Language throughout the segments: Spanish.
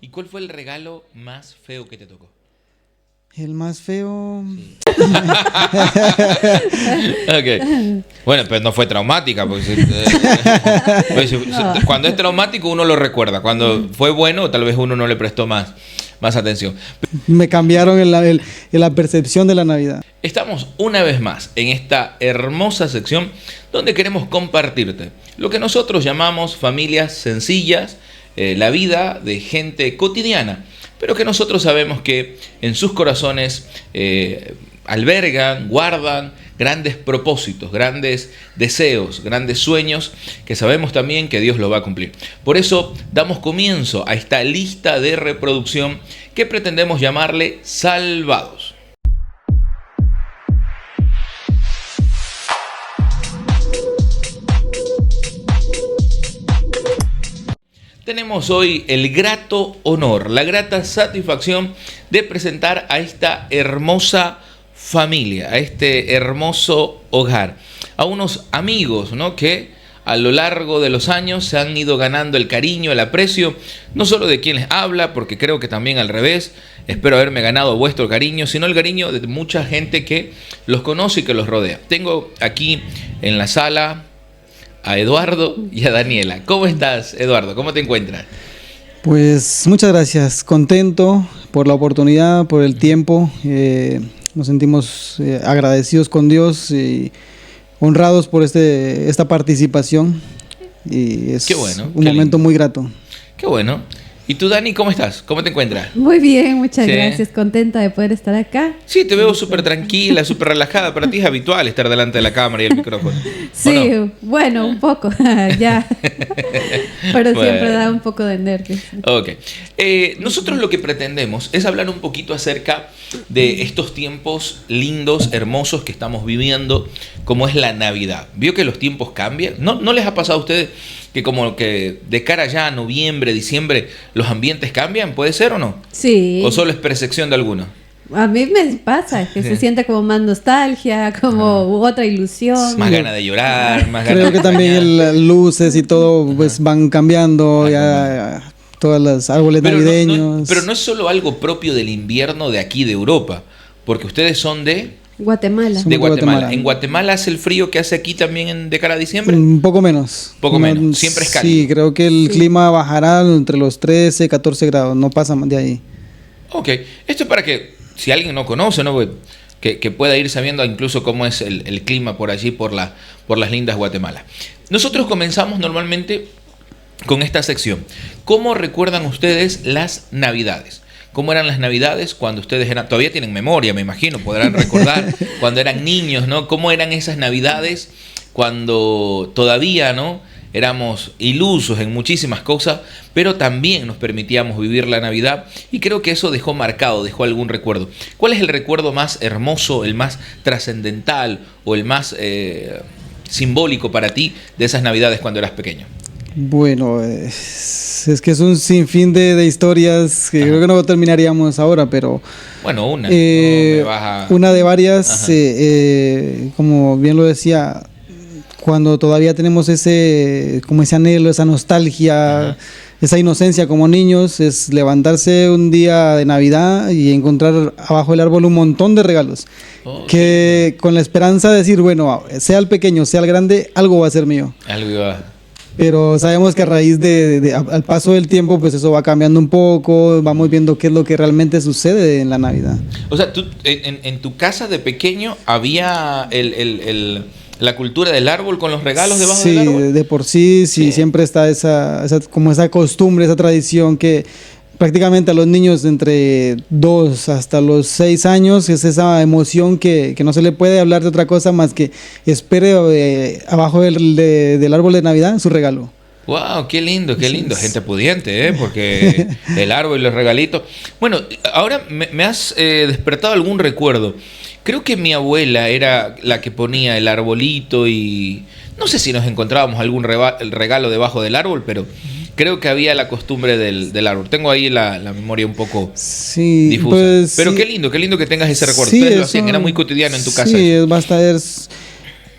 ¿Y cuál fue el regalo más feo que te tocó? El más feo. Sí. Ok. Bueno, pero no fue traumática, porque cuando es traumático uno lo recuerda. Cuando fue bueno, tal vez uno no le prestó más atención. Me cambiaron en la percepción de la Navidad. Estamos una vez más en esta hermosa sección donde queremos compartirte lo que nosotros llamamos familias sencillas, la vida de gente cotidiana, pero que nosotros sabemos que en sus corazones albergan, guardan grandes propósitos, grandes deseos, grandes sueños, que sabemos también que Dios lo va a cumplir. Por eso damos comienzo a esta lista de reproducción que pretendemos llamarle Salvados. Tenemos hoy el grato honor, la grata satisfacción de presentar a esta hermosa familia, a este hermoso hogar, a unos amigos, ¿no?, que a lo largo de los años se han ido ganando el cariño, el aprecio, no solo de quien les habla, porque creo que también al revés, espero haberme ganado vuestro cariño, sino el cariño de mucha gente que los conoce y que los rodea. Tengo aquí en la sala a Eduardo y a Daniela. ¿Cómo estás, Eduardo? ¿Cómo te encuentras? Pues muchas gracias, contento por la oportunidad, por el tiempo. Nos sentimos agradecidos con Dios y honrados por esta participación. Y es qué bueno, un momento muy grato. Qué bueno. ¿Y tú, Dani, cómo estás? ¿Cómo te encuentras? Muy bien, muchas ¿Sí? Gracias. Contenta de poder estar acá. Sí, te veo súper tranquila, súper relajada. Para ti es habitual estar delante de la cámara y el micrófono. Sí, no? Bueno, un poco, ya. Pero siempre da un poco de nervios. Ok. Nosotros lo que pretendemos es hablar un poquito acerca de estos tiempos lindos, hermosos que estamos viviendo, como es la Navidad. ¿Vio que los tiempos cambian? ¿No les ha pasado a ustedes que como que de cara ya a noviembre, diciembre, los ambientes cambian? ¿Puede ser o no? Sí. ¿O solo es percepción de alguno? A mí me pasa que se siente como más nostalgia, como otra ilusión. Más ganas de llorar, más ganas Creo que de también las luces y todo pues van cambiando, ya todas las árboles navideños. Pero no es solo algo propio del invierno de aquí de Europa, porque ustedes son de Guatemala. de Guatemala. ¿En Guatemala hace el frío que hace aquí también de cara a diciembre? Un poco menos. Poco menos, siempre es cálido. Sí, creo que el clima bajará entre los 13, 14 grados, no pasa más de ahí. Ok, esto es para que, si alguien no conoce, ¿no?, que pueda ir sabiendo incluso cómo es el clima por allí, por las lindas Guatemala. Nosotros comenzamos normalmente con esta sección. ¿Cómo recuerdan ustedes las Navidades? ¿Cómo eran las Navidades cuando ustedes eran, todavía tienen memoria, me imagino, podrán recordar cuando eran niños, ¿no? ¿Cómo eran esas Navidades cuando todavía, ¿no?, éramos ilusos en muchísimas cosas, pero también nos permitíamos vivir la Navidad? Y creo que eso dejó marcado, dejó algún recuerdo. ¿Cuál es el recuerdo más hermoso, el más trascendental o el más simbólico para ti de esas Navidades cuando eras pequeño? Bueno, es que es un sinfín de historias que creo que no terminaríamos ahora, pero bueno, una una de varias, como bien lo decía, cuando todavía tenemos ese anhelo, esa nostalgia, esa inocencia como niños, es levantarse un día de Navidad y encontrar abajo del árbol un montón de regalos, que con la esperanza de decir, bueno, sea el pequeño, sea el grande, algo va a ser mío. Algo va. Pero sabemos que a raíz al paso del tiempo, pues eso va cambiando un poco, vamos viendo qué es lo que realmente sucede en la Navidad. O sea, tú, en tu casa de pequeño había la cultura del árbol con los regalos debajo del árbol. Sí, de por sí, siempre está esa costumbre, esa tradición que prácticamente a los niños entre 2 hasta los 6 años es esa emoción que no se le puede hablar de otra cosa más que espere abajo del árbol de Navidad su regalo. ¡Wow! ¡Qué lindo, qué lindo! Gente pudiente, porque el árbol y los regalitos. Bueno, ahora me has despertado algún recuerdo. Creo que mi abuela era la que ponía el arbolito y no sé si nos encontrábamos algún regalo debajo del árbol, pero creo que había la costumbre del árbol. Tengo ahí la memoria un poco difusa. Pues, pero qué lindo que tengas ese recuerdo. Sí, ustedes lo hacían, era muy cotidiano en tu casa. Sí,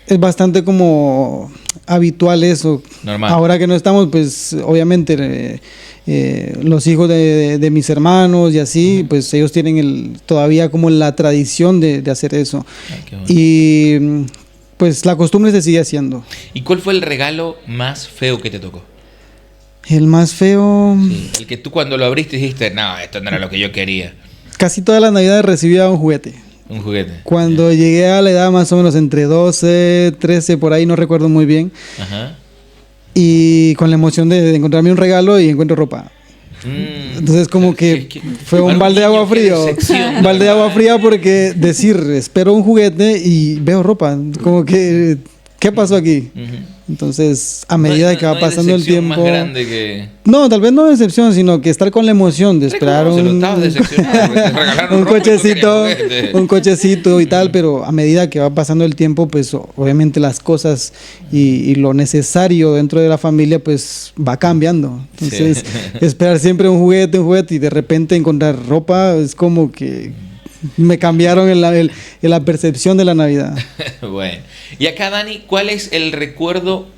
es bastante como habitual eso. Normal. Ahora que no estamos, pues obviamente los hijos de mis hermanos y así, pues ellos tienen todavía como la tradición de hacer eso. Y pues la costumbre se sigue haciendo. ¿Y cuál fue el regalo más feo que te tocó? El más feo... Sí, el que tú cuando lo abriste dijiste, no, esto no era lo que yo quería. Casi todas las navidades recibía un juguete. Un juguete. Cuando llegué a la edad más o menos entre 12, 13, por ahí, no recuerdo muy bien. Ajá. Y con la emoción de encontrarme un regalo y encuentro ropa. Entonces como que fue un balde de agua frío. Un balde de agua fría porque decir, espero un juguete y veo ropa. Como que, ¿qué pasó aquí? Entonces, a medida que va pasando el tiempo... más grande que... No, tal vez no decepción, sino que estar con la emoción de esperar un cochecito y tal, pero a medida que va pasando el tiempo, pues obviamente las cosas y lo necesario dentro de la familia, pues va cambiando. Entonces, esperar siempre un juguete y de repente encontrar ropa es como que me cambiaron en la percepción de la Navidad. Bueno, y acá, Dani, ¿cuál es el recuerdo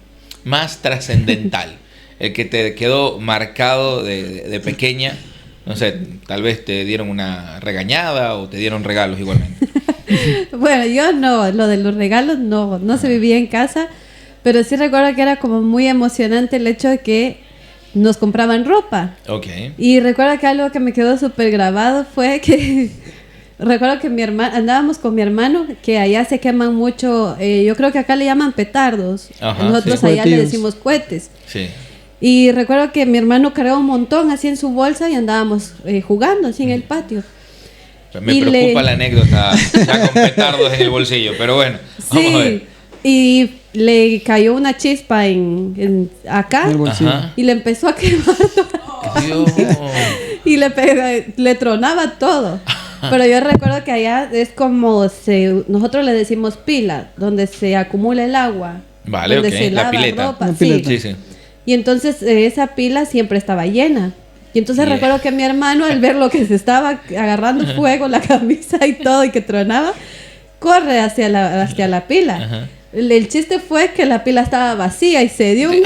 más trascendental? El que te quedó marcado de pequeña. No sé, tal vez te dieron una regañada o te dieron regalos igualmente. Bueno, yo no, lo de los regalos no se vivía en casa, pero sí recuerdo que era como muy emocionante el hecho de que nos compraban ropa. Okay. Y recuerdo que algo que me quedó súper grabado fue que recuerdo que andábamos con mi hermano, que allá se queman mucho, yo creo que acá le llaman petardos. Ajá, nosotros allá le decimos cohetes. Sí. Y recuerdo que mi hermano cargaba un montón así en su bolsa y andábamos jugando así en el patio. Me preocupa la anécdota, ya con petardos en el bolsillo, pero bueno, vamos a ver. Y le cayó una chispa acá y le empezó a quemar todo. Dios. Y le tronaba todo. Pero yo recuerdo que allá es como nosotros le decimos pila, donde se acumula el agua. Vale, donde ok, se la lava pileta. ropa. Sí. Y entonces esa pila siempre estaba llena. Y entonces recuerdo que mi hermano, al ver lo que se estaba agarrando fuego, la camisa y todo, y que tronaba, corre hacia la pila. Ajá. El chiste fue que la pila estaba vacía y se dio un...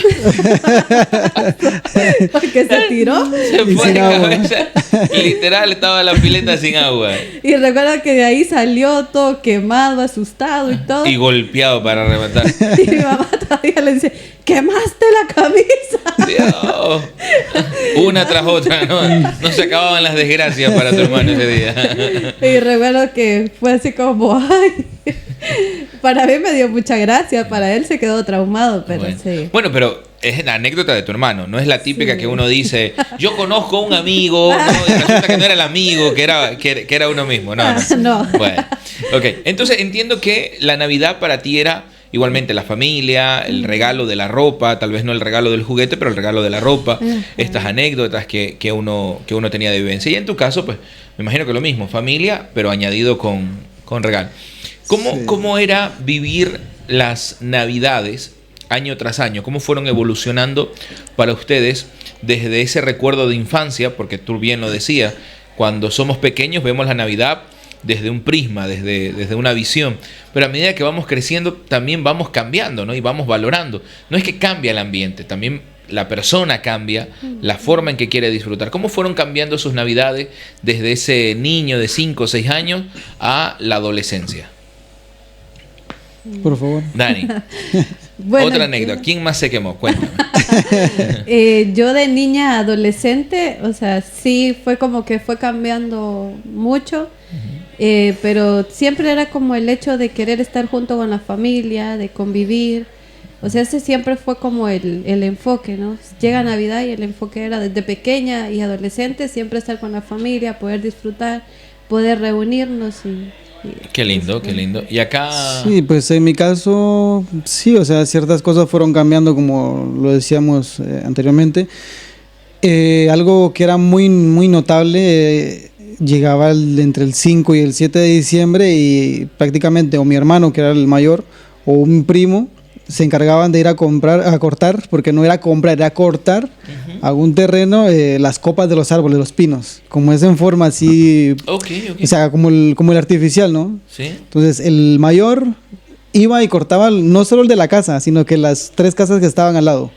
porque se tiró. Se fue de cabeza. Literal, estaba la pileta sin agua. Y recuerdo que de ahí salió todo quemado, asustado y todo. Y golpeado para rematar. Y mi mamá todavía le dice, ¿quemaste la camisa? Dios. Una tras otra, no se acababan las desgracias para tu hermano ese día. Y recuerdo que fue así como, ay... Para mí me dio mucha gracia, para él se quedó traumado, pero sí. Bueno, pero es la anécdota de tu hermano, no es la típica que uno dice, yo conozco a un amigo, ¿no? Y resulta que no era el amigo, que era uno mismo. No. Bueno, ok. Entonces entiendo que la Navidad para ti era igualmente la familia, el regalo de la ropa, tal vez no el regalo del juguete, pero el regalo de la ropa, estas anécdotas que uno tenía de vivencia. Y en tu caso, pues, me imagino que lo mismo, familia, pero añadido con regalo. ¿Cómo era vivir las Navidades año tras año? ¿Cómo fueron evolucionando para ustedes desde ese recuerdo de infancia? Porque tú bien lo decías, cuando somos pequeños vemos la Navidad desde un prisma, desde una visión. Pero a medida que vamos creciendo también vamos cambiando, ¿no? Y vamos valorando. No es que cambia el ambiente, también la persona cambia, la forma en que quiere disfrutar. ¿Cómo fueron cambiando sus Navidades desde ese niño de 5 o 6 años a la adolescencia? Por favor. Dani, bueno, otra anécdota. ¿Quién más se quemó? Cuéntame. Yo de niña a adolescente, o sea, sí fue como que fue cambiando mucho, pero siempre era como el hecho de querer estar junto con la familia, de convivir. O sea, ese siempre fue como el enfoque, ¿no? Llega Navidad y el enfoque era desde pequeña y adolescente, siempre estar con la familia, poder disfrutar, poder reunirnos Qué lindo, qué lindo. Y acá... Sí, pues en mi caso, sí, o sea, ciertas cosas fueron cambiando, como lo decíamos anteriormente. Algo que era muy, muy notable, llegaba entre el 5 y el 7 de diciembre y prácticamente o mi hermano, que era el mayor, o un primo, se encargaban de ir a cortar, porque no era comprar, era cortar algún terreno, las copas de los árboles, los pinos, como es en forma así, okay. O sea, como el artificial, ¿no? Sí. Entonces el mayor iba y cortaba no solo el de la casa, sino que las 3 casas que estaban al lado.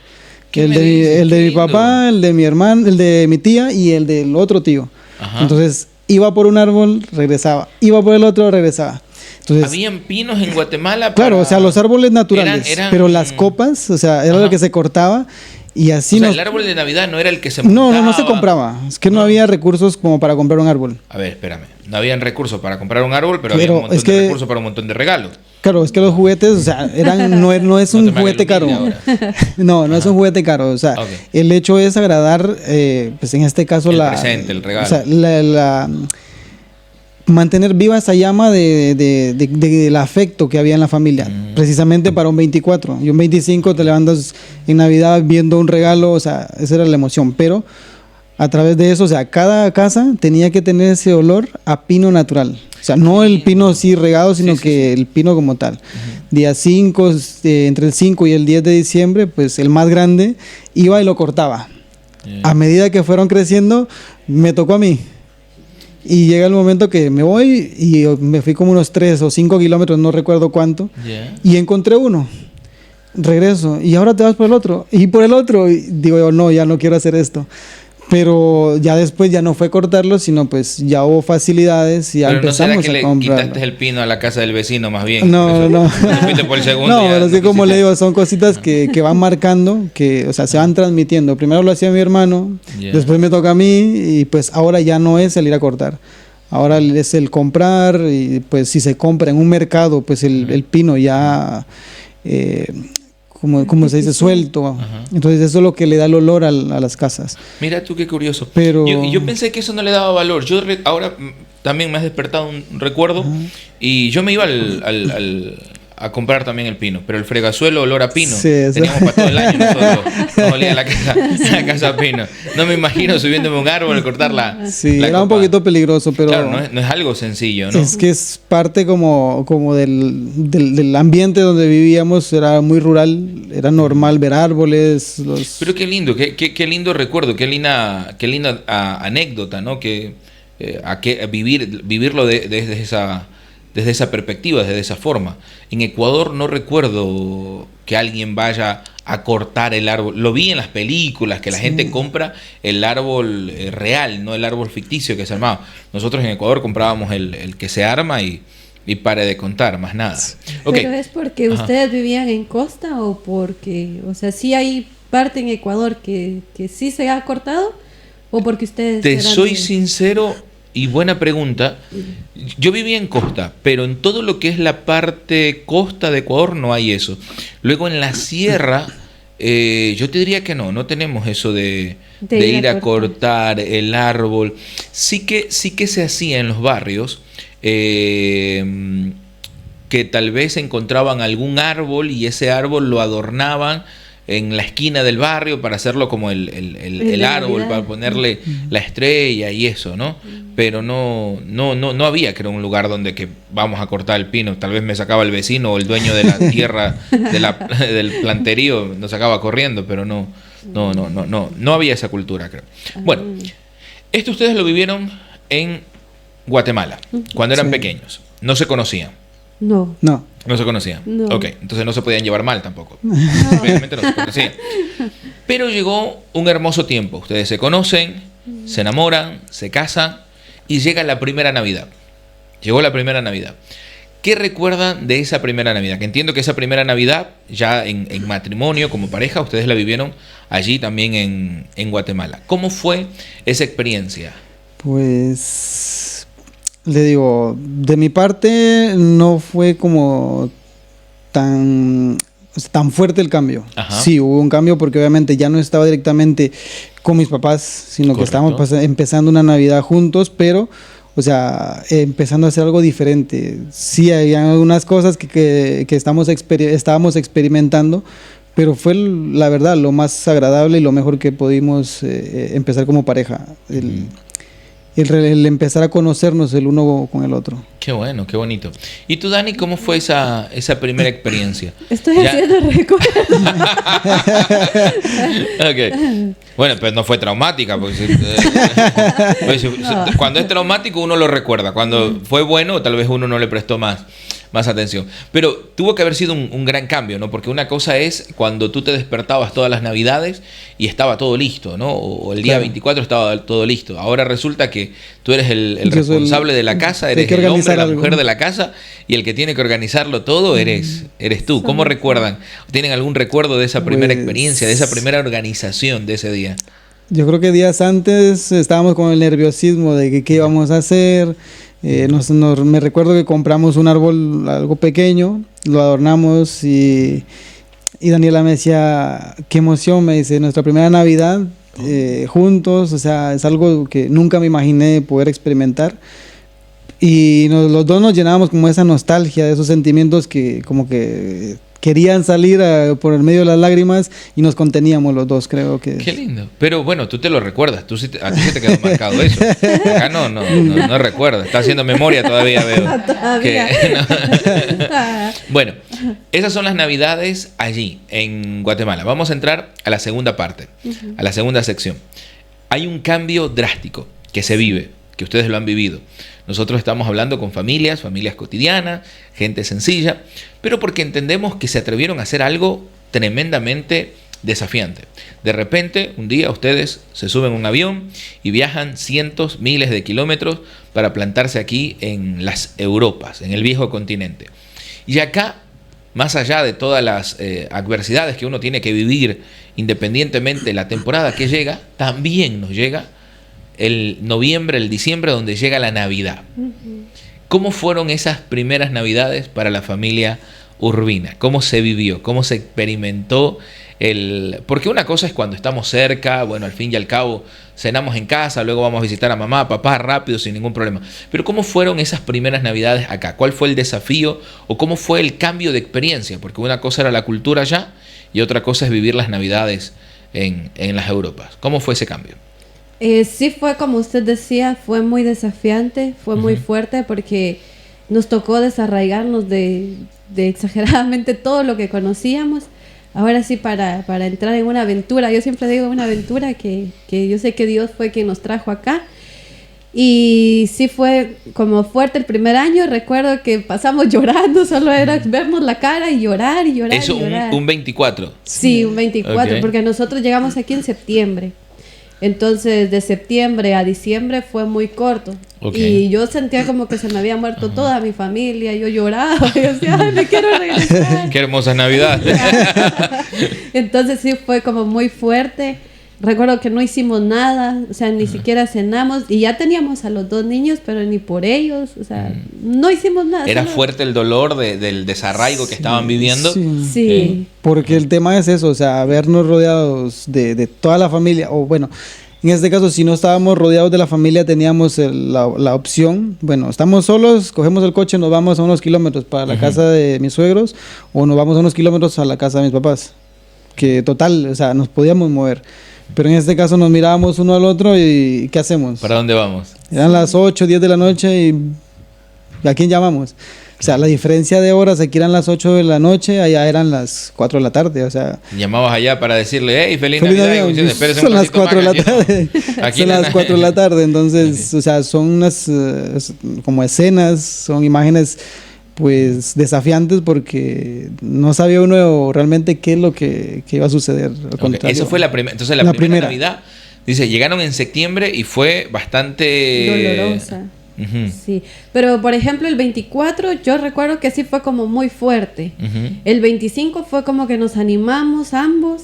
¿Qué El me de, dices? el de Qué mi lindo. papá, el de mi hermano, el de mi tía y el del otro tío. Ajá. Entonces, iba por un árbol, regresaba. Iba por el otro, regresaba. Entonces, ¿Habían pinos en Guatemala? claro, para- o sea, los árboles naturales, eran- pero las copas, o sea, era Ajá. lo que se cortaba y así O sea, nos... el árbol de Navidad no era el que se No, montaba. no se compraba. Es que no había recursos como para comprar un árbol. A ver, espérame. No habían recursos para comprar un árbol, pero había Pero un montón es de que- recursos para un montón de regalos. Claro, es que los juguetes, o sea, no es No un te me hagas juguete caro. humilde ahora. No es un juguete caro. O sea, Ok. el hecho es agradar, pues en este caso, El presente, el regalo. O sea, mantener viva esa llama del afecto que había en la familia. Precisamente para un 24. Y un 25 te levantas en Navidad viendo un regalo, o sea, esa era la emoción. Pero a través de eso, o sea, cada casa tenía que tener ese olor a pino natural. O sea, no el pino así regado, sino Sí, sí, que el pino como tal. Día 5, entre el 5 y el 10 de diciembre, pues el más grande iba y lo cortaba. A medida que fueron creciendo, me tocó a mí. Y llega el momento que me voy y me fui como unos 3 o 5 kilómetros, no recuerdo cuánto, Ya. y encontré uno. Regreso y ahora te vas por el otro y por el otro. Y digo yo, no, ya no quiero hacer esto. Pero ya después ya no fue cortarlo, sino pues ya hubo facilidades y ya Pero no será empezamos que a le comprar. quitaste el pino a la casa del vecino más bien. No, Por eso no. te fuiste por el segundo. No, y ya pero no así como quisiste. le digo, son cositas que van marcando, que, o sea, se van transmitiendo. Primero lo hacía mi hermano, Ya. después me toca a mí y pues ahora ya no es el ir a cortar. Ahora es el comprar y pues si se compra en un mercado, pues el pino ya, como se dice, suelto. Ajá. Entonces eso es lo que le da el olor a las casas. Mira tú qué curioso. Pero- Yo pensé que eso no le daba valor. Ahora también me has despertado un recuerdo y yo me iba a comprar también el pino, pero el fregazuelo olor a pino. Sí, eso. Teníamos para todo el año nosotros. Nos olía la casa a pino. No me imagino subiéndome a un árbol a cortar la Sí, la era un copa. poquito peligroso, pero... Claro, no es algo sencillo, ¿no? Es que es parte como del ambiente donde vivíamos, era muy rural, era normal ver árboles, Pero qué lindo, qué lindo recuerdo, qué linda anécdota, ¿no? Vivirlo desde esa perspectiva, desde esa forma. En Ecuador no recuerdo que alguien vaya a cortar el árbol. Lo vi en las películas, que la gente compra el árbol real, no el árbol ficticio que se armaba. Nosotros en Ecuador comprábamos el que se arma y pare de contar, más nada. Ok. ¿Pero es porque Ajá. ustedes vivían en costa o porque, o sea, sí hay parte en Ecuador que sí se ha cortado o porque ustedes... Te eran soy de- sincero y buena pregunta. Yo vivía en costa, pero en todo lo que es la parte costa de Ecuador no hay eso. Luego en la sierra, yo te diría que no tenemos eso de ir a cortar el árbol. Sí que se hacía en los barrios, que tal vez encontraban algún árbol y ese árbol lo adornaban en la esquina del barrio para hacerlo como el de árbol, Navidad. para ponerle la estrella y eso, ¿no? Pero no había, creo, un lugar donde que vamos a cortar el pino. Tal vez me sacaba el vecino o el dueño de la tierra del planterío, nos sacaba corriendo, pero no había esa cultura, creo. Bueno, esto ustedes lo vivieron en Guatemala, cuando eran Sí. pequeños. No se conocían. No. No se conocían. No. Ok, entonces no se podían llevar mal tampoco. Obviamente no se conocían. Pero llegó un hermoso tiempo. Ustedes se conocen, se enamoran, se casan y llega la primera Navidad. Llegó la primera Navidad. ¿Qué recuerdan de esa primera Navidad? Que entiendo que esa primera Navidad, ya en matrimonio, como pareja, ustedes la vivieron allí también en Guatemala. ¿Cómo fue esa experiencia? Pues le digo, de mi parte no fue como tan fuerte el cambio. Ajá. Sí, hubo un cambio porque obviamente ya no estaba directamente con mis papás, sino que Correcto. estábamos empezando una Navidad juntos, pero, o sea, empezando a hacer algo diferente. Sí, había algunas cosas que estábamos experimentando, pero fue la verdad lo más agradable y lo mejor que pudimos empezar como pareja. El empezar a conocernos el uno con el otro. Qué bueno, qué bonito. ¿Y tú, Dani, cómo fue esa primera experiencia? Estoy Ya- haciendo recuerdos. Ok. Bueno, pues no fue traumática, porque cuando es traumático uno lo recuerda. Cuando fue bueno, tal vez uno no le prestó más más atención. Pero tuvo que haber sido un gran cambio, ¿no? Porque una cosa es cuando tú te despertabas todas las Navidades y estaba todo listo, ¿no? O el día 24 estaba todo listo. Ahora resulta que tú eres el responsable de la casa, eres el hombre, la mujer de la casa, y el que tiene que organizarlo todo eres tú. ¿Cómo recuerdan? ¿Tienen algún recuerdo de esa primera experiencia, de esa primera organización de ese día? Yo creo que días antes estábamos con el nerviosismo de que qué íbamos a hacer. Me recuerdo que compramos un árbol algo pequeño, lo adornamos y Daniela me decía, qué emoción, me dice, nuestra primera Navidad juntos, o sea, es algo que nunca me imaginé poder experimentar. Y los dos nos llenábamos como esa nostalgia, de esos sentimientos que como que querían salir por el medio de las lágrimas y nos conteníamos los dos, creo que... Qué lindo. Pero bueno, tú te lo recuerdas, a ti se te quedó marcado eso. Acá no recuerdas, está haciendo memoria todavía, veo. Todavía. Bueno, esas son las Navidades allí, en Guatemala. Vamos a entrar a la segunda parte, a la segunda sección. Hay un cambio drástico que se vive, que ustedes lo han vivido. Nosotros estamos hablando con familias cotidianas, gente sencilla, pero porque entendemos que se atrevieron a hacer algo tremendamente desafiante. De repente, un día ustedes se suben a un avión y viajan cientos, miles de kilómetros para plantarse aquí en las Europas, en el viejo continente. Y acá, más allá de todas las adversidades que uno tiene que vivir independientemente de la temporada que llega, también nos llega el noviembre, el diciembre, donde llega la Navidad. ¿Cómo fueron esas primeras Navidades para la familia Urbina? ¿Cómo se vivió? ¿Cómo se experimentó? Porque una cosa es cuando estamos cerca, bueno, al fin y al cabo cenamos en casa, luego vamos a visitar a mamá, papá rápido, sin ningún problema. Pero ¿cómo fueron esas primeras Navidades acá? ¿Cuál fue el desafío o cómo fue el cambio de experiencia? Porque una cosa era la cultura allá y otra cosa es vivir las Navidades en las Europas. ¿Cómo fue ese cambio? Sí fue, como usted decía, fue muy desafiante, fue muy fuerte porque nos tocó desarraigarnos de exageradamente todo lo que conocíamos. Ahora sí, para entrar en una aventura, yo siempre digo una aventura que yo sé que Dios fue quien nos trajo acá. Y sí fue como fuerte el primer año. Recuerdo que pasamos llorando, solo era vernos la cara y llorar y llorar. ¿Eso y llorar. un 24? Sí, un 24, Okay. porque nosotros llegamos aquí en septiembre. Entonces, de septiembre a diciembre fue muy corto. Okay. Y yo sentía como que se me había muerto toda mi familia. Yo lloraba. Yo decía, ay, me quiero regresar. Qué hermosa Navidad. Entonces, sí, fue como muy fuerte. Recuerdo que no hicimos nada. O sea, ni siquiera cenamos. Y ya teníamos a los dos niños, pero ni por ellos. O sea, no hicimos nada. ¿Era solo... fuerte el dolor del desarraigo que estaban viviendo? Sí. Porque el tema es eso, o sea, vernos rodeados de toda la familia, o bueno, en este caso, si no estábamos rodeados de la familia, teníamos la opción, bueno, estamos solos, cogemos el coche, nos vamos a unos kilómetros para la casa de mis suegros, o nos vamos a unos kilómetros a la casa de mis papás, que total, o sea, nos podíamos mover. Pero en este caso nos mirábamos uno al otro y ¿qué hacemos? ¿Para dónde vamos? Eran las 8, 10 de la noche y ¿a quién llamamos? O sea, la diferencia de horas, aquí eran las 8 de la noche, allá eran las 4 de la tarde, o sea... Llamabas allá para decirle, hey, feliz Navidad. Son las 4 de la tarde. Son las 4 de la tarde, entonces, o sea, son unas como escenas, son imágenes pues desafiantes porque no sabía uno realmente qué es lo que iba a suceder. Al contrario. Eso fue entonces la primera Navidad, dice, llegaron en septiembre y fue bastante... dolorosa. Sí, pero por ejemplo el 24 yo recuerdo que sí fue como muy fuerte. El 25 fue como que nos animamos ambos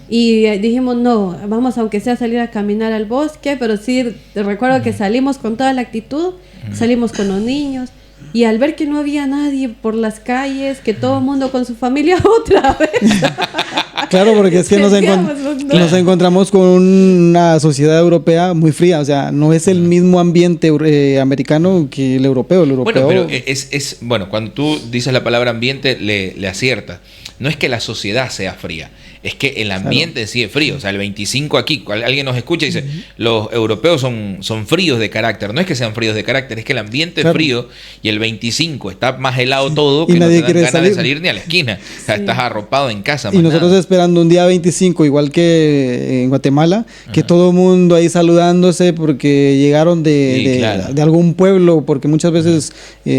y dijimos no, vamos aunque sea a salir a caminar al bosque, pero sí recuerdo que salimos con toda la actitud, salimos con los niños y al ver que no había nadie por las calles, que todo el mundo con su familia otra vez. Claro, porque es que nos encontramos con una sociedad europea muy fría, o sea, no es el mismo ambiente americano que el europeo. Bueno, pero bueno, cuando tú dices la palabra ambiente, le aciertas. No es que la sociedad sea fría, es que el ambiente en sí es frío. O sea, el 25 aquí, alguien nos escucha y dice, los europeos son fríos de carácter. No es que sean fríos de carácter, es que el ambiente es frío y el 25 está más helado todo que y no nadie te dan quiere ganas de salir ni a la esquina. O sea, estás arropado en casa. Y nosotros esperando un día 25, igual que en Guatemala, que todo el mundo ahí saludándose porque llegaron de algún pueblo, porque muchas veces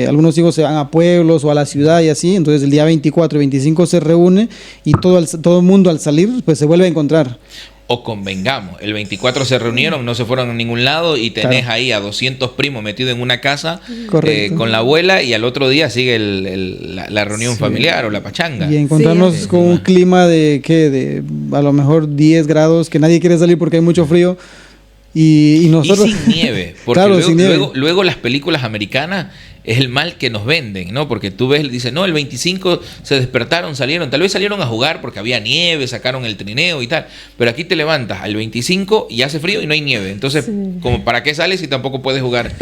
algunos hijos se van a pueblos o a la ciudad y así. Entonces el día 24 y 25 se reúne y todo el mundo al salir pues se vuelve a encontrar. O convengamos, el 24 se reunieron, no se fueron a ningún lado y tenés ahí a 200 primos metidos en una casa con la abuela, y al otro día sigue la reunión familiar o la pachanga. Y encontrarnos con un clima de a lo mejor 10 grados, que nadie quiere salir porque hay mucho frío. Y nosotros... Y sin nieve, porque claro, luego, sin nieve. Luego las películas americanas es el mal que nos venden, ¿no? Porque tú ves, dicen, no, el 25 se despertaron, salieron, tal vez salieron a jugar porque había nieve, sacaron el trineo y tal, pero aquí te levantas al 25 y hace frío y no hay nieve, entonces, como ¿para qué sales si tampoco puedes jugar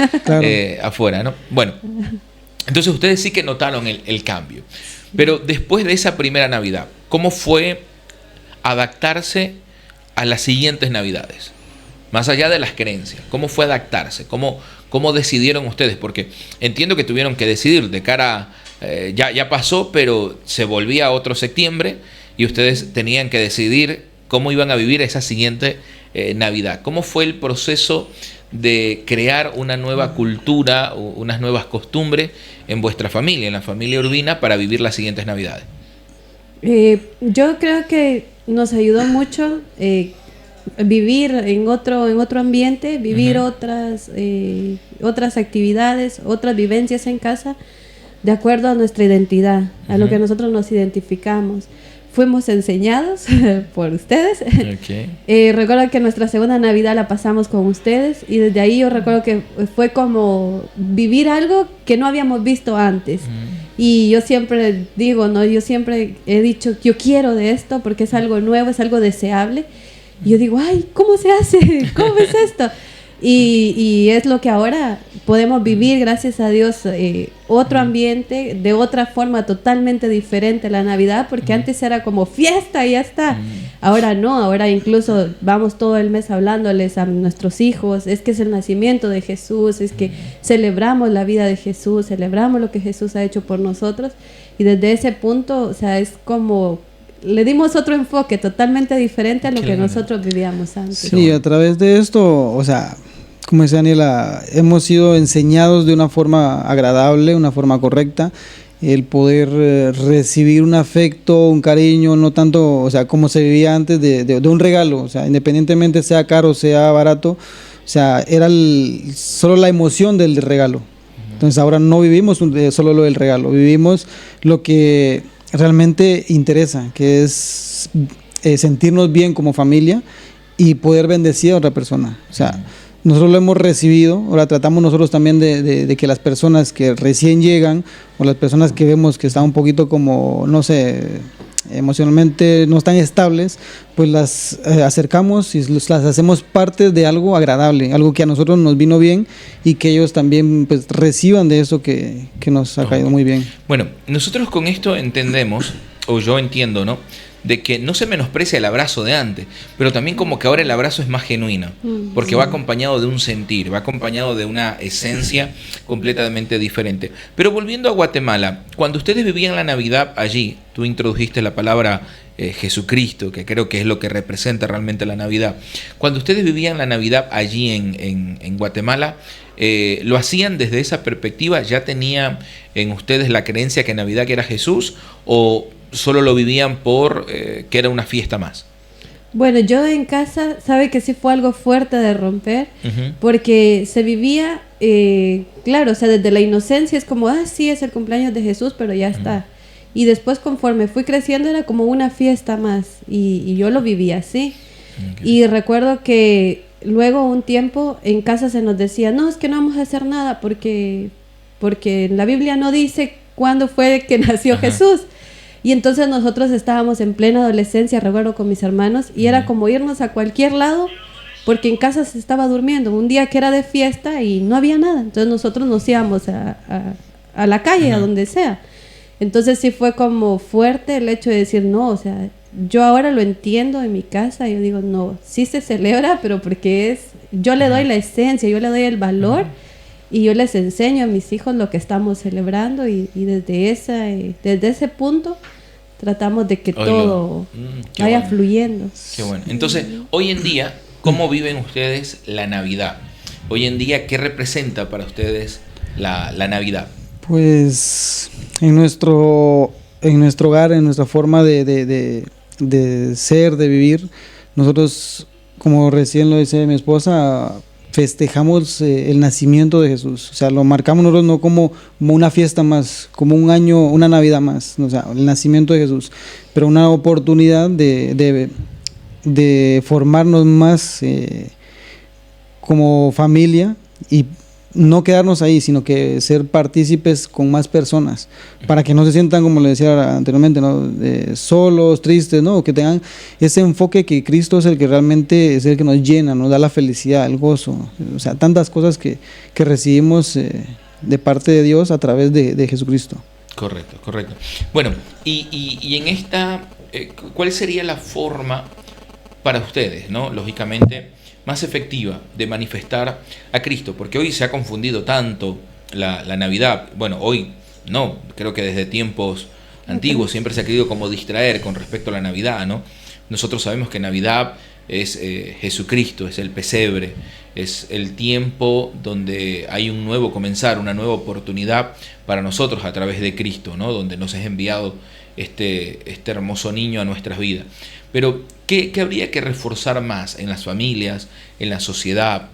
afuera, ¿no? Bueno, entonces ustedes sí que notaron el cambio, pero después de esa primera Navidad, ¿cómo fue adaptarse a las siguientes Navidades? Más allá de las creencias, ¿cómo fue adaptarse? ¿Cómo decidieron ustedes? Porque entiendo que tuvieron que decidir de cara, ya pasó, pero se volvía otro septiembre y ustedes tenían que decidir cómo iban a vivir esa siguiente Navidad. ¿Cómo fue el proceso de crear una nueva cultura, unas nuevas costumbres en vuestra familia, en la familia Urbina, para vivir las siguientes Navidades? Yo creo que nos ayudó mucho vivir en otro ambiente, vivir otras actividades, otras vivencias en casa, de acuerdo a nuestra identidad, a lo que nosotros nos identificamos. Fuimos enseñados por ustedes. Recuerdo que nuestra segunda Navidad la pasamos con ustedes y desde ahí yo recuerdo que fue como vivir algo que no habíamos visto antes. Y yo siempre digo, ¿no? Yo siempre he dicho, yo quiero de esto porque es algo nuevo, es algo deseable. Y yo digo, ay, ¿cómo se hace? ¿Cómo es esto? Y es lo que ahora podemos vivir, gracias a Dios, otro ambiente, de otra forma totalmente diferente a la Navidad, porque antes era como fiesta y ya está. Ahora no, ahora incluso vamos todo el mes hablándoles a nuestros hijos, es que es el nacimiento de Jesús, es que celebramos la vida de Jesús, celebramos lo que Jesús ha hecho por nosotros, y desde ese punto, o sea, es como... le dimos otro enfoque totalmente diferente a lo que nosotros vivíamos antes. Sí, a través de esto, o sea, como dice Daniela, hemos sido enseñados de una forma agradable, una forma correcta, el poder recibir un afecto, un cariño, no tanto, o sea, como se vivía antes de un regalo, o sea, independientemente sea caro, sea barato, o sea, era solo la emoción del regalo. Entonces ahora no vivimos solo lo del regalo, vivimos lo que realmente interesa, que es sentirnos bien como familia y poder bendecir a otra persona. O sea, nosotros lo hemos recibido, ahora tratamos nosotros también de que las personas que recién llegan o las personas que vemos que están un poquito como, no sé, emocionalmente no están estables, pues las acercamos y las hacemos parte de algo agradable, algo que a nosotros nos vino bien y que ellos también pues reciban de eso que nos ha caído muy bien. Bueno, nosotros con esto entendemos, o yo entiendo, ¿no?, de que no se menosprecia el abrazo de antes, pero también como que ahora el abrazo es más genuino, porque va acompañado de un sentir, va acompañado de una esencia completamente diferente. Pero volviendo a Guatemala, cuando ustedes vivían la Navidad allí, tú introdujiste la palabra Jesucristo, que creo que es lo que representa realmente la Navidad. Cuando ustedes vivían la Navidad allí en Guatemala, ¿lo hacían desde esa perspectiva? ¿Ya tenía en ustedes la creencia que Navidad que era Jesús, o solo lo vivían por que era una fiesta más? Bueno, yo en casa, sabe que sí fue algo fuerte de romper, porque se vivía, claro, o sea, desde la inocencia es como, sí, es el cumpleaños de Jesús, pero ya está. Y después, conforme fui creciendo, era como una fiesta más, y yo lo vivía así. Y recuerdo que luego un tiempo en casa se nos decía, no, es que no vamos a hacer nada, porque la Biblia no dice cuándo fue que nació Jesús. Y entonces nosotros estábamos en plena adolescencia, recuerdo, con mis hermanos, y era como irnos a cualquier lado, porque en casa se estaba durmiendo. Un día que era de fiesta y no había nada, entonces nosotros nos íbamos a la calle, a donde sea. Entonces sí fue como fuerte el hecho de decir, no, o sea, yo ahora lo entiendo en mi casa. Yo digo, no, sí se celebra, pero porque yo le doy la esencia, yo le doy el valor y yo les enseño a mis hijos lo que estamos celebrando y desde ese punto tratamos de que todo vaya fluyendo. Qué bueno. Entonces, hoy en día, ¿cómo viven ustedes la Navidad? Hoy en día, ¿qué representa para ustedes la Navidad? Pues en nuestro hogar, en nuestra forma de ser, de vivir, nosotros, como recién lo dice mi esposa, festejamos el nacimiento de Jesús. O sea, lo marcamos nosotros no como una fiesta más, como un año, una Navidad más, o sea, el nacimiento de Jesús, pero una oportunidad de formarnos más como familia y no quedarnos ahí, sino que ser partícipes con más personas, para que no se sientan, como le decía anteriormente, ¿no? Solos, tristes, ¿no? Que tengan ese enfoque que Cristo es el que realmente es el que nos llena, nos da la felicidad, el gozo, o sea, tantas cosas que recibimos de parte de Dios a través de Jesucristo. Correcto. Bueno, y en esta, ¿cuál sería la forma para ustedes, ¿no? Lógicamente, más efectiva de manifestar a Cristo? Porque hoy se ha confundido tanto la Navidad. Bueno, hoy no, creo que desde tiempos antiguos siempre se ha querido como distraer con respecto a la Navidad, ¿no? Nosotros sabemos que Navidad es Jesucristo, es el pesebre, es el tiempo donde hay un nuevo comenzar, una nueva oportunidad para nosotros a través de Cristo, ¿no? Donde nos es enviado este hermoso niño a nuestras vidas. Pero, ¿qué habría que reforzar más en las familias, en la sociedad,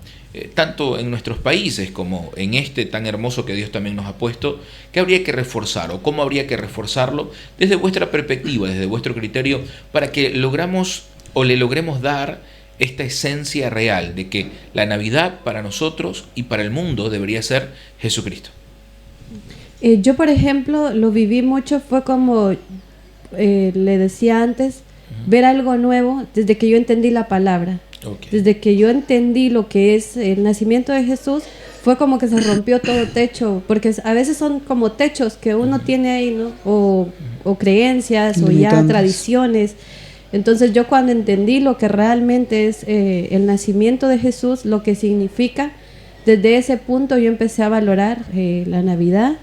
tanto en nuestros países como en este tan hermoso que Dios también nos ha puesto? ¿Qué habría que reforzar o cómo habría que reforzarlo desde vuestra perspectiva, desde vuestro criterio, para que le logremos dar esta esencia real de que la Navidad para nosotros y para el mundo debería ser Jesucristo? Yo, por ejemplo, lo viví mucho, fue como le decía antes, ver algo nuevo desde que yo entendí la palabra. Okay. Desde que yo entendí lo que es el nacimiento de Jesús, fue como que se rompió todo techo, porque a veces son como techos que uno tiene ahí, ¿no? O creencias, o ya tradiciones. Entonces yo cuando entendí lo que realmente es el nacimiento de Jesús, lo que significa, desde ese punto yo empecé a valorar la Navidad.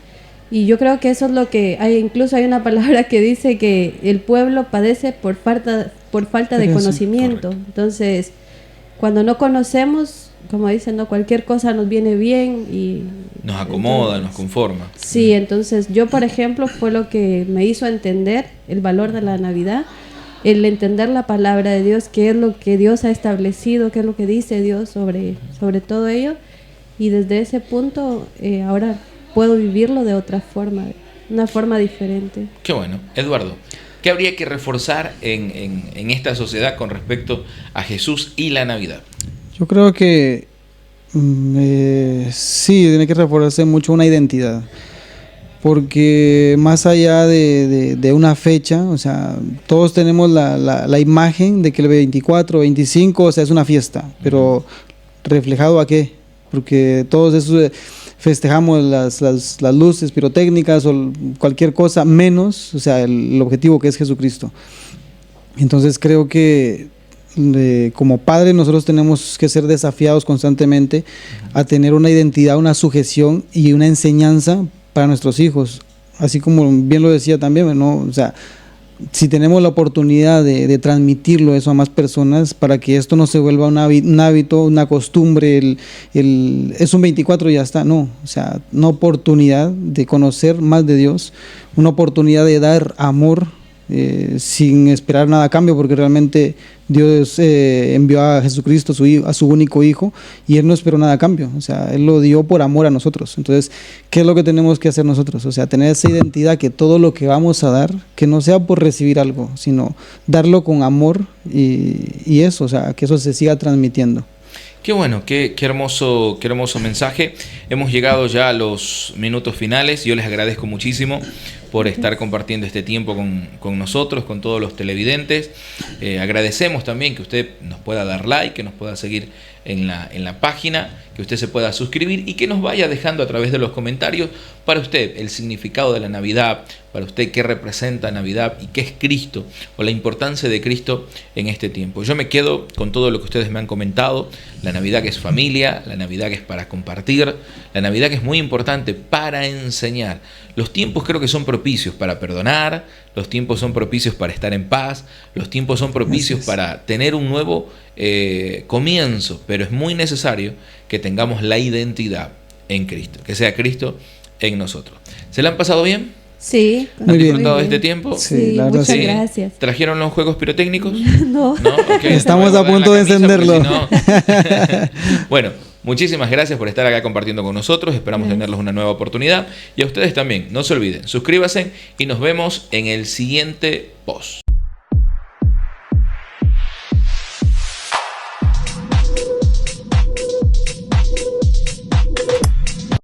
Y yo creo que eso es lo que hay, incluso hay una palabra que dice que el pueblo padece por falta de conocimiento. Correcto. Entonces, cuando no conocemos, como dicen, no, cualquier cosa nos viene bien y nos acomoda, nos conforma. Sí, entonces yo, por ejemplo, fue lo que me hizo entender el valor de la Navidad, el entender la palabra de Dios, qué es lo que Dios ha establecido, qué es lo que dice Dios sobre todo ello, y desde ese punto ahora puedo vivirlo de otra forma, una forma diferente. Qué bueno. Eduardo, ¿qué habría que reforzar en esta sociedad con respecto a Jesús y la Navidad? Yo creo que sí, tiene que reforzarse mucho una identidad, porque más allá de una fecha, o sea, todos tenemos la imagen de que el 24, 25, o sea, es una fiesta, pero ¿reflejado a qué? Porque todos esos festejamos las luces pirotécnicas o cualquier cosa menos, o sea, el objetivo que es Jesucristo. Entonces creo que como padres nosotros tenemos que ser desafiados constantemente a tener una identidad, una sujeción y una enseñanza para nuestros hijos, así como bien lo decía también, ¿no? O sea, si tenemos la oportunidad de transmitirlo eso a más personas para que esto no se vuelva un hábito, una costumbre, es un 24 y ya está, no, o sea, una oportunidad de conocer más de Dios, una oportunidad de dar amor sin esperar nada a cambio, porque realmente Dios envió a Jesucristo, a su único hijo, y Él no esperó nada a cambio, o sea, Él lo dio por amor a nosotros. Entonces, ¿qué es lo que tenemos que hacer nosotros? O sea, tener esa identidad que todo lo que vamos a dar, que no sea por recibir algo, sino darlo con amor y eso, o sea, que eso se siga transmitiendo. Qué bueno, qué hermoso mensaje. Hemos llegado ya a los minutos finales. Yo les agradezco muchísimo por estar compartiendo este tiempo con nosotros, con todos los televidentes. Agradecemos también que usted nos pueda dar like, que nos pueda seguir en la página, que usted se pueda suscribir y que nos vaya dejando a través de los comentarios para usted el significado de la Navidad, para usted qué representa Navidad y qué es Cristo o la importancia de Cristo en este tiempo. Yo me quedo con todo lo que ustedes me han comentado, la Navidad que es familia, la Navidad que es para compartir, la Navidad que es muy importante para enseñar. Los tiempos creo que son propicios para perdonar, los tiempos son propicios para estar en paz, los tiempos son propicios para tener un nuevo comienzo, pero es muy necesario que tengamos la identidad en Cristo, que sea Cristo en nosotros. ¿Se la han pasado bien? Sí. ¿Han disfrutado de este tiempo? Sí, muchas gracias. ¿Trajeron los juegos pirotécnicos? No. ¿No? Okay. Estamos a punto de encenderlo. Bueno, muchísimas gracias por estar acá compartiendo con nosotros. Esperamos tenerlos una nueva oportunidad. Y a ustedes también, no se olviden, suscríbanse y nos vemos en el siguiente post.